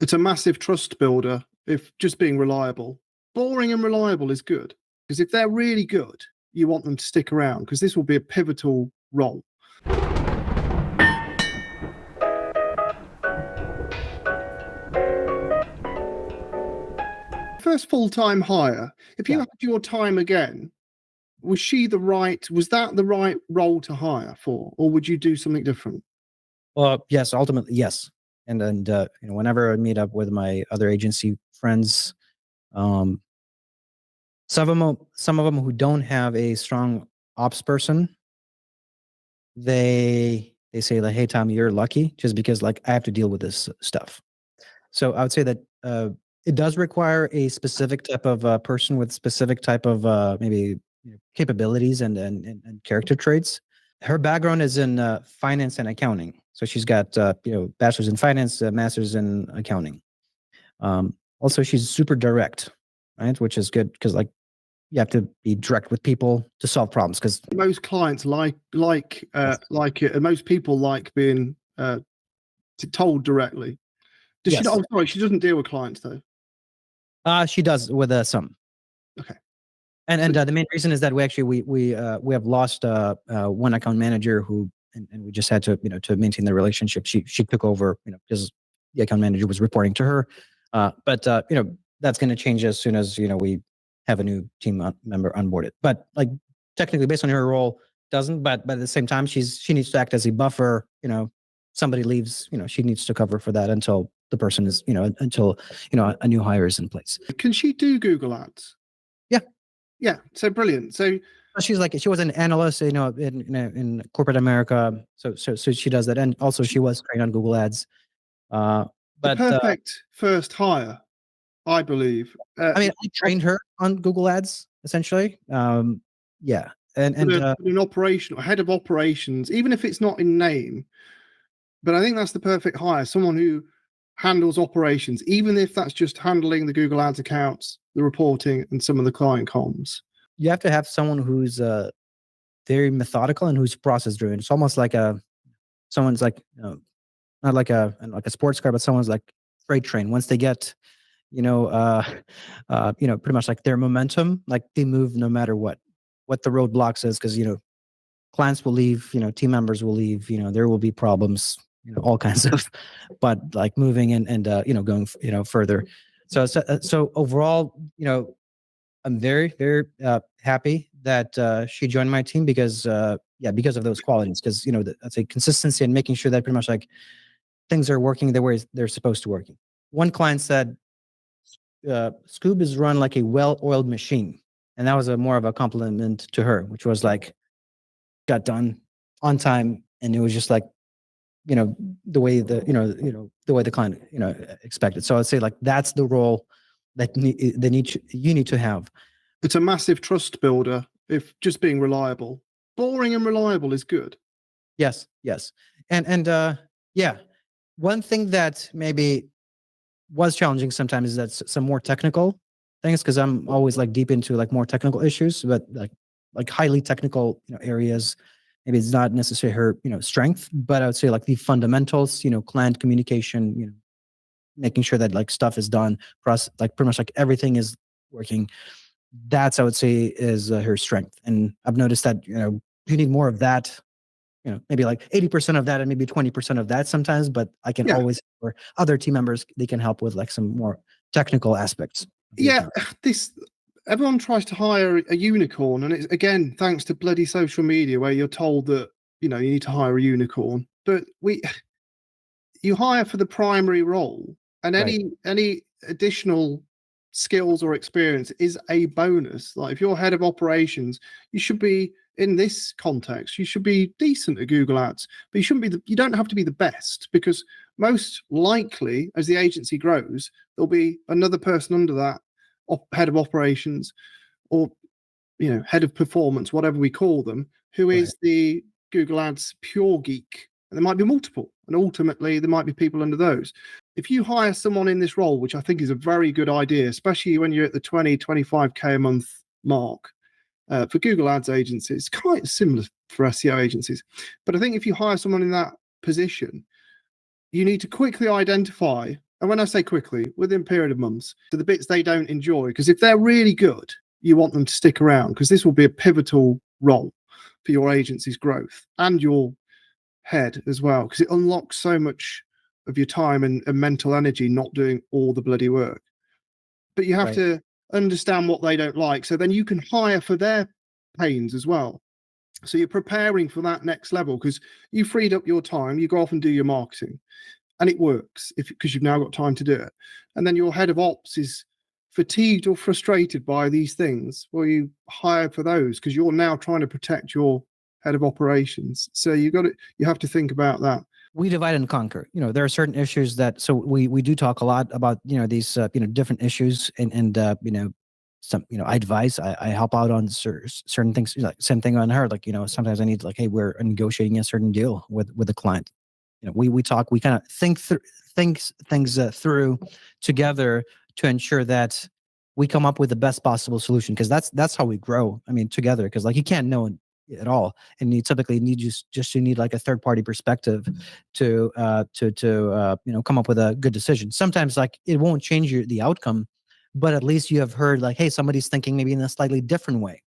It's a massive trust builder if just being reliable. Boring and reliable is good, because if they're really good, you want them to stick around, because this will be a pivotal role. First full-time hire, if you had your time again, was that the right role to hire for, or would you do something different? Well, yes, ultimately, yes. And whenever I meet up with my other agency friends, some of them who don't have a strong ops person, they say like, "Hey, Tom, you're lucky," just because like I have to deal with this stuff. So I would say that it does require a specific type of person with specific type of maybe capabilities and character traits. Her background is in finance and accounting, so she's got bachelor's in finance, master's in accounting. Also, she's super direct, right? Which is good because like you have to be direct with people to solve problems. Because most clients like it, and most people like being told directly. Does she? Oh, sorry, she doesn't deal with clients though. She does with some. Okay. And the main reason is that we have lost one account manager who and we just had to to maintain the relationship. She took over because the account manager was reporting to her, but that's going to change as soon as we have a new team member onboarded. But like technically, based on her role, doesn't. But at the same time, she needs to act as a buffer. Somebody leaves, she needs to cover for that until the person is until a new hire is in place. Can she do Google Ads? Yeah, so brilliant. So she was an analyst, in corporate America. So she does that, and also she was trained on Google Ads. But the perfect first hire, I believe. I trained her on Google Ads essentially. Yeah, and an operational head of operations, even if it's not in name. But I think that's the perfect hire. Someone who handles operations, even if that's just handling the Google Ads accounts, the reporting, and some of the client comms. You have to have someone who's very methodical and who's process driven. It's almost like someone's like not like a sports car, but someone's like freight train. Once they get pretty much like their momentum, like they move no matter what the roadblocks is, because clients will leave, team members will leave, there will be problems, all kinds of, but like moving and going further. So overall, I'm very, very happy that she joined my team because because of those qualities. Because I'd say consistency and making sure that pretty much like things are working the way they're supposed to work. One client said, "SCUBE is run like a well-oiled machine," and that was more of a compliment to her, which was like got done on time, and it was just like the way the way the client expected. So I'd say like that's the role that you need to have. It's a massive trust builder if just being reliable. Boring and reliable is good. Yes. And yeah, one thing that maybe was challenging sometimes is that some more technical things, because I'm always like deep into like more technical issues, but like highly technical areas. Maybe it's not necessarily her strength, but I would say like the fundamentals, client communication, making sure that like stuff is done, like pretty much like everything is working. That's, I would say, is her strength. And I've noticed that you need more of that. Maybe like 80% of that and maybe 20% of that sometimes, but I can always, or other team members, they can help with like some more technical aspects. Yeah, everyone tries to hire a unicorn, and it's again thanks to bloody social media where you're told that you need to hire a unicorn, but you hire for the primary role, and any additional skills or experience is a bonus. Like if you're head of operations, you should be, in this context, you should be decent at Google Ads, but you shouldn't be you don't have to be the best, because most likely as the agency grows, there'll be another person under that head of operations or head of performance, whatever we call them, who is the Google Ads pure geek. And there might be multiple, and ultimately there might be people under those. If you hire someone in this role, which I think is a very good idea, especially when you're at the 25K a month mark, for Google Ads agencies, quite similar for SEO agencies. But I think if you hire someone in that position, you need to quickly identify, And when I say quickly, within a period of months, to the bits they don't enjoy, because if they're really good, you want them to stick around, because this will be a pivotal role for your agency's growth and your head as well, because it unlocks so much of your time and mental energy not doing all the bloody work. But you have to understand what they don't like, so then you can hire for their pains as well. So you're preparing for that next level, because you freed up your time, you go off and do your marketing, and it works because you've now got time to do it. And then your head of ops is fatigued or frustrated by these things. Well, you hire for those because you're now trying to protect your head of operations. So you have to think about that. We divide and conquer. There are certain issues that, so we do talk a lot about, these, different issues, and some, I advise, I help out on certain things. Like same thing on her. Like, sometimes I need, like, hey, we're negotiating a certain deal with a client. We talk, we kind of think things through together to ensure that we come up with the best possible solution, because that's how we grow. I mean, together, because like you can't know at all, and you typically need you need like a third party perspective to come up with a good decision. Sometimes like it won't change the outcome, but at least you have heard like, hey, somebody's thinking maybe in a slightly different way.